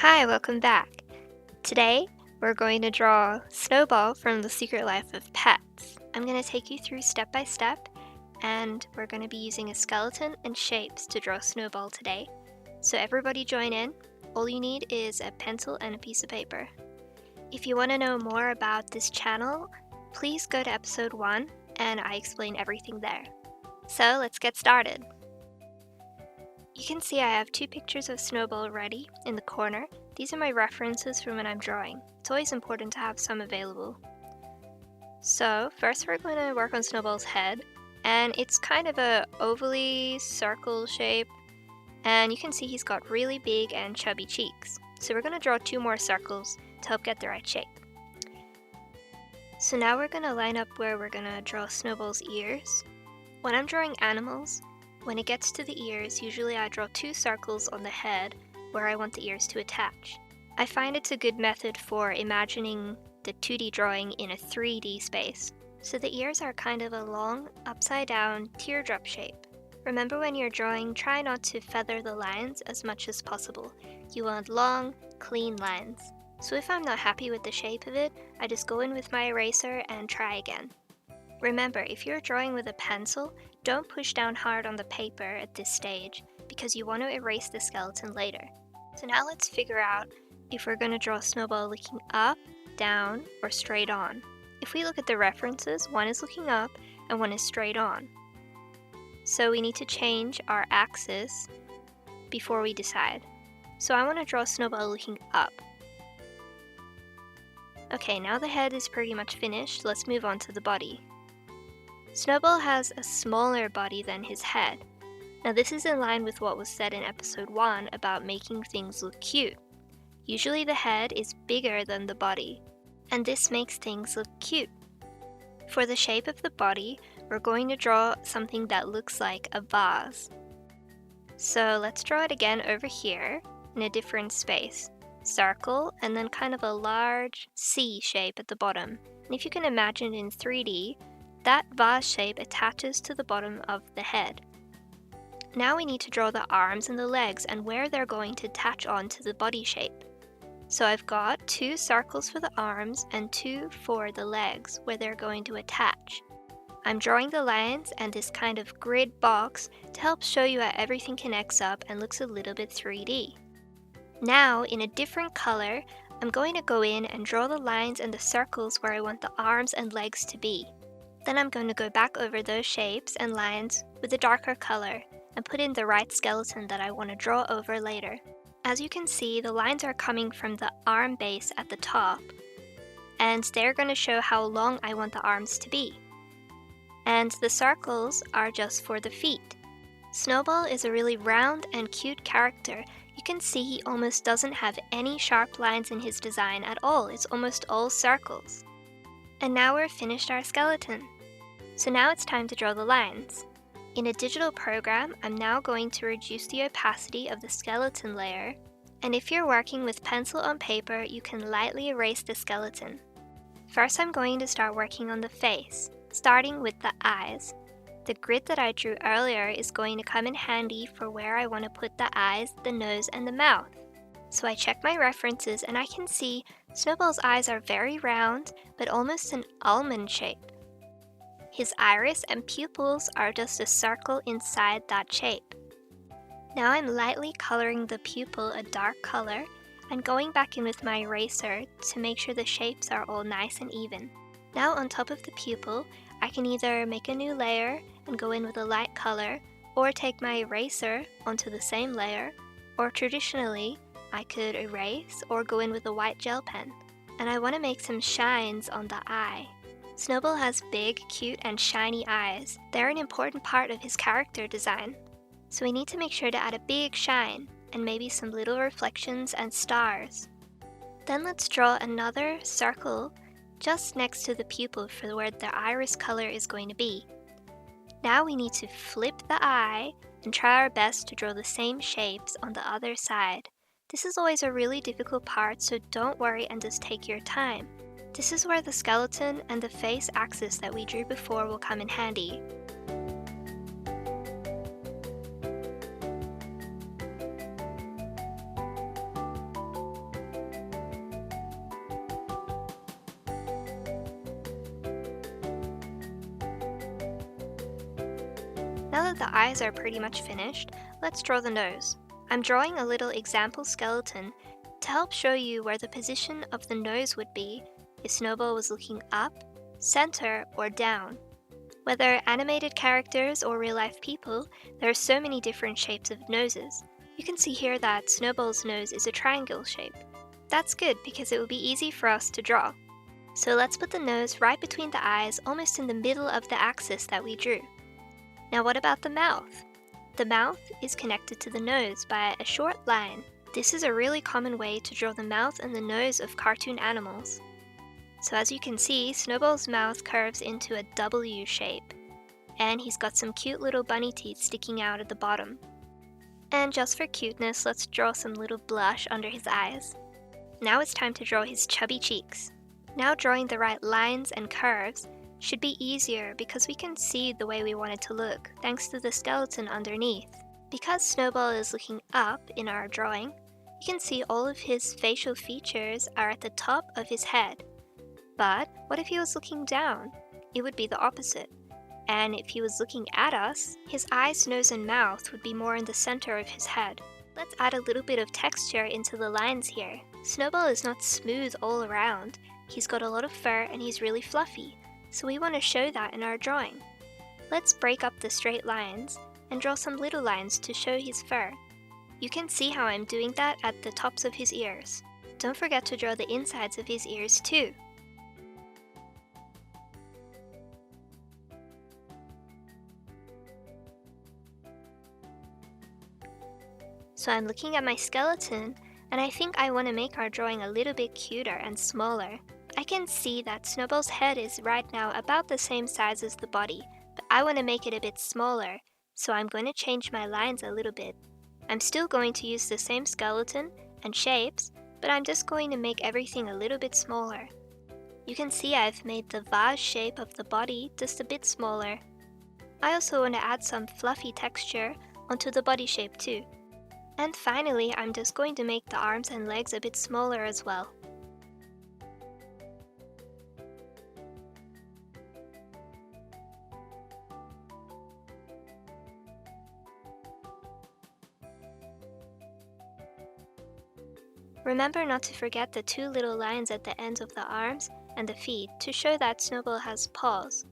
Hi, welcome back. Today, we're going to draw Snowball from The Secret Life of Pets. I'm going to take you through step by step, and we're going to be using a skeleton and shapes to draw Snowball today. So everybody join in. All you need is a pencil and a piece of paper. If you want to know more about this channel, please go to episode 1, and I explain everything there. So let's get started. You can see I have two pictures of Snowball ready in the corner. These are my references from when I'm drawing. It's always important to have some available. So first we're going to work on Snowball's head, and it's kind of a ovally circle shape, and you can see he's got really big and chubby cheeks. So we're going to draw two more circles to help get the right shape. So now we're going to line up where we're going to draw Snowball's ears. When I'm drawing animals, when it gets to the ears, usually I draw two circles on the head where I want the ears to attach. I find it's a good method for imagining the 2D drawing in a 3D space. So the ears are kind of a long, upside down teardrop shape. Remember, when you're drawing, try not to feather the lines as much as possible. You want long, clean lines. So if I'm not happy with the shape of it, I just go in with my eraser and try again. Remember, if you're drawing with a pencil, don't push down hard on the paper at this stage because you want to erase the skeleton later. So now let's figure out if we're going to draw Snowball looking up, down, or straight on. If we look at the references, one is looking up and one is straight on. So we need to change our axis before we decide. So I want to draw Snowball looking up. Okay, now the head is pretty much finished. Let's move on to the body. Snowball has a smaller body than his head. Now this is in line with what was said in episode 1 about making things look cute. Usually the head is bigger than the body, and this makes things look cute. For the shape of the body, we're going to draw something that looks like a vase. So let's draw it again over here in a different space. Circle, and then kind of a large C shape at the bottom. And if you can imagine in 3D, that vase shape attaches to the bottom of the head. Now we need to draw the arms and the legs and where they're going to attach on to the body shape. So I've got two circles for the arms and two for the legs where they're going to attach. I'm drawing the lines and this kind of grid box to help show you how everything connects up and looks a little bit 3D. Now, in a different color, I'm going to go in and draw the lines and the circles where I want the arms and legs to be. Then I'm going to go back over those shapes and lines with a darker color and put in the right skeleton that I want to draw over later. As you can see, the lines are coming from the arm base at the top, and they're going to show how long I want the arms to be. And the circles are just for the feet. Snowball is a really round and cute character. You can see he almost doesn't have any sharp lines in his design at all. It's almost all circles. And now we've finished our skeleton. So now it's time to draw the lines. In a digital program, I'm now going to reduce the opacity of the skeleton layer. And if you're working with pencil on paper, you can lightly erase the skeleton. First, I'm going to start working on the face, starting with the eyes. The grid that I drew earlier is going to come in handy for where I want to put the eyes, the nose, and the mouth. So I check my references and I can see Snowball's eyes are very round, but almost an almond shape. His iris and pupils are just a circle inside that shape. Now I'm lightly coloring the pupil a dark color and going back in with my eraser to make sure the shapes are all nice and even. Now on top of the pupil, I can either make a new layer and go in with a light color, or take my eraser onto the same layer, or traditionally, I could erase or go in with a white gel pen. And I want to make some shines on the eye. Snowball has big, cute, and shiny eyes. They're an important part of his character design. So we need to make sure to add a big shine, and maybe some little reflections and stars. Then let's draw another circle just next to the pupil for where the iris color is going to be. Now we need to flip the eye and try our best to draw the same shapes on the other side. This is always a really difficult part, so don't worry and just take your time. This is where the skeleton and the face axis that we drew before will come in handy. Now that the eyes are pretty much finished, let's draw the nose. I'm drawing a little example skeleton to help show you where the position of the nose would be if Snowball was looking up, center, or down. Whether animated characters or real-life people, there are so many different shapes of noses. You can see here that Snowball's nose is a triangle shape. That's good because it will be easy for us to draw. So let's put the nose right between the eyes, almost in the middle of the axis that we drew. Now what about the mouth? The mouth is connected to the nose by a short line. This is a really common way to draw the mouth and the nose of cartoon animals. So as you can see, Snowball's mouth curves into a W shape, and he's got some cute little bunny teeth sticking out at the bottom. And just for cuteness, let's draw some little blush under his eyes. Now it's time to draw his chubby cheeks. Now drawing the right lines and curves should be easier because we can see the way we want it to look thanks to the skeleton underneath. Because Snowball is looking up in our drawing, you can see all of his facial features are at the top of his head. But what if he was looking down? It would be the opposite. And if he was looking at us, his eyes, nose, and mouth would be more in the center of his head. Let's add a little bit of texture into the lines here. Snowball is not smooth all around. He's got a lot of fur and he's really fluffy, so we want to show that in our drawing. Let's break up the straight lines and draw some little lines to show his fur. You can see how I'm doing that at the tops of his ears. Don't forget to draw the insides of his ears too. So I'm looking at my skeleton, and I think I want to make our drawing a little bit cuter and smaller. I can see that Snowball's head is right now about the same size as the body, but I want to make it a bit smaller, so I'm going to change my lines a little bit. I'm still going to use the same skeleton and shapes, but I'm just going to make everything a little bit smaller. You can see I've made the vase shape of the body just a bit smaller. I also want to add some fluffy texture onto the body shape too. And finally, I'm just going to make the arms and legs a bit smaller as well. Remember not to forget the two little lines at the ends of the arms and the feet to show that Snowball has paws.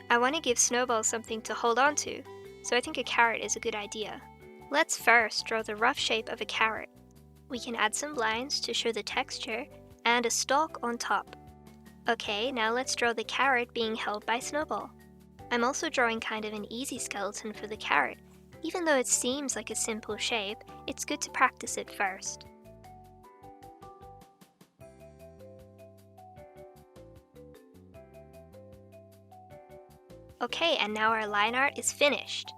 I want to give Snowball something to hold on to, so I think a carrot is a good idea. Let's first draw the rough shape of a carrot. We can add some lines to show the texture and a stalk on top. Okay, now let's draw the carrot being held by Snowball. I'm also drawing kind of an easy skeleton for the carrot. Even though it seems like a simple shape, it's good to practice it first. Okay, and now our line art is finished.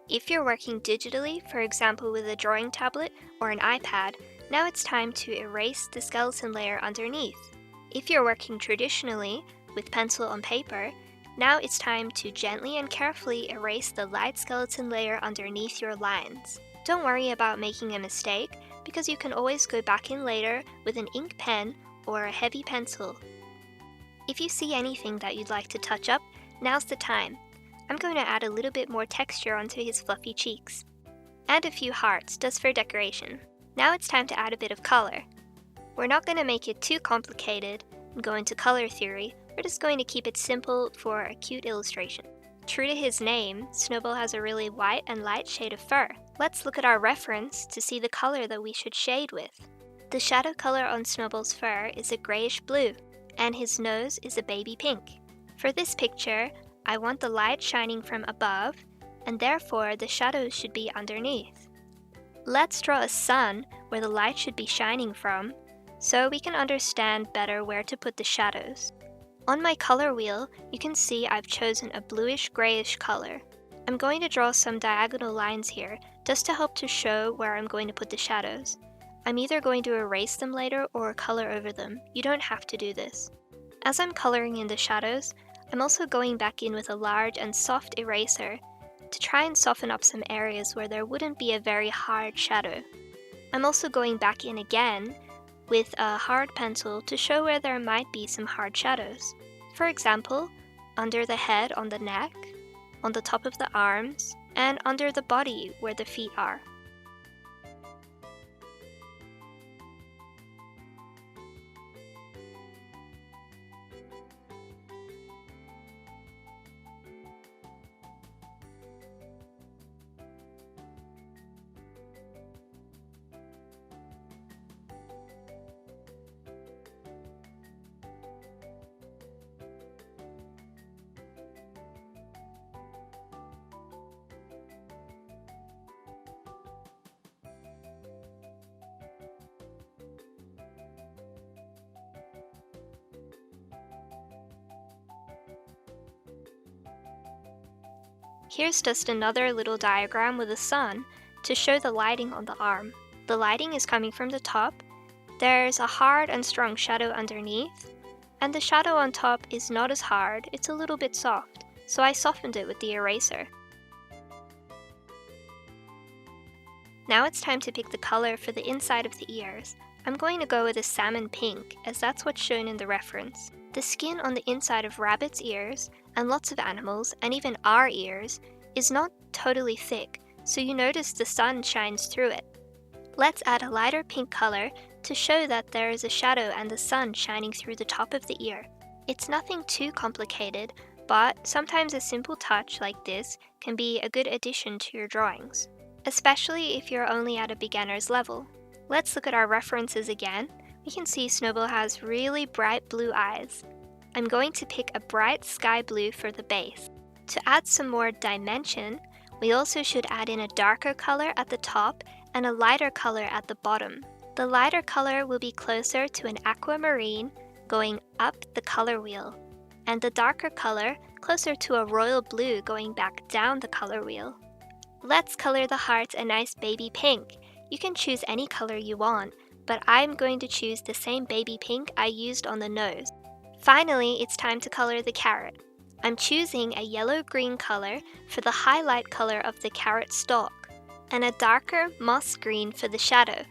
If you're working digitally, for example with a drawing tablet or an iPad, now it's time to erase the skeleton layer underneath. If you're working traditionally, with pencil on paper, now it's time to gently and carefully erase the light skeleton layer underneath your lines. Don't worry about making a mistake, because you can always go back in later with an ink pen or a heavy pencil. If you see anything that you'd like to touch up, now's the time. I'm going to add a little bit more texture onto his fluffy cheeks. And a few hearts, just for decoration. Now it's time to add a bit of color. We're not going to make it too complicated and go into color theory, we're just going to keep it simple for a cute illustration. True to his name, Snowball has a really white and light shade of fur. Let's look at our reference to see the color that we should shade with. The shadow color on Snowball's fur is a grayish blue, and his nose is a baby pink. For this picture, I want the light shining from above, and therefore the shadows should be underneath. Let's draw a sun where the light should be shining from, so we can understand better where to put the shadows. On my color wheel, you can see I've chosen a bluish-grayish color. I'm going to draw some diagonal lines here, just to help to show where I'm going to put the shadows. I'm either going to erase them later or color over them. You don't have to do this. As I'm coloring in the shadows, I'm also going back in with a large and soft eraser to try and soften up some areas where there wouldn't be a very hard shadow. I'm also going back in again with a hard pencil to show where there might be some hard shadows. For example, under the head on the neck, on the top of the arms, and under the body where the feet are. Here's just another little diagram with a sun to show the lighting on the arm. The lighting is coming from the top, there's a hard and strong shadow underneath, and the shadow on top is not as hard, it's a little bit soft, so I softened it with the eraser. Now it's time to pick the color for the inside of the ears. I'm going to go with a salmon pink, as that's what's shown in the reference. The skin on the inside of rabbits' ears, and lots of animals, and even our ears, is not totally thick, so you notice the sun shines through it. Let's add a lighter pink color to show that there is a shadow and the sun shining through the top of the ear. It's nothing too complicated, but sometimes a simple touch like this can be a good addition to your drawings, especially if you're only at a beginner's level. Let's look at our references again. We can see Snowball has really bright blue eyes. I'm going to pick a bright sky blue for the base. To add some more dimension, we also should add in a darker color at the top and a lighter color at the bottom. The lighter color will be closer to an aquamarine going up the color wheel, and the darker color closer to a royal blue going back down the color wheel. Let's color the heart a nice baby pink. You can choose any color you want, but I'm going to choose the same baby pink I used on the nose. Finally, it's time to color the carrot. I'm choosing a yellow-green color for the highlight color of the carrot stalk, and a darker moss green for the shadow.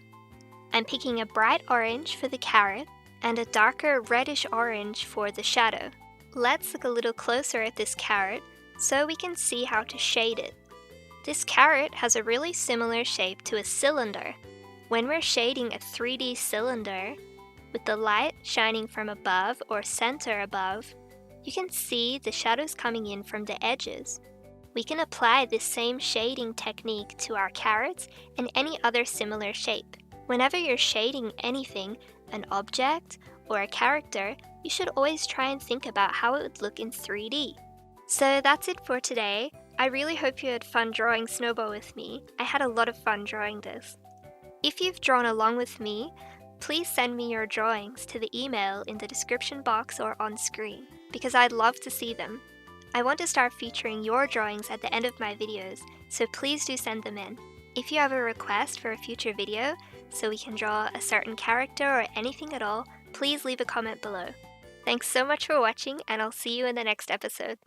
I'm picking a bright orange for the carrot, and a darker reddish orange for the shadow. Let's look a little closer at this carrot so we can see how to shade it. This carrot has a really similar shape to a cylinder. When we're shading a 3D cylinder, with the light shining from above or center above, you can see the shadows coming in from the edges. We can apply this same shading technique to our carrots and any other similar shape. Whenever you're shading anything, an object or a character, you should always try and think about how it would look in 3D. So that's it for today. I really hope you had fun drawing Snowball with me. I had a lot of fun drawing this. If you've drawn along with me, please send me your drawings to the email in the description box or on screen, because I'd love to see them. I want to start featuring your drawings at the end of my videos, so please do send them in. If you have a request for a future video, so we can draw a certain character or anything at all, please leave a comment below. Thanks so much for watching, and I'll see you in the next episode.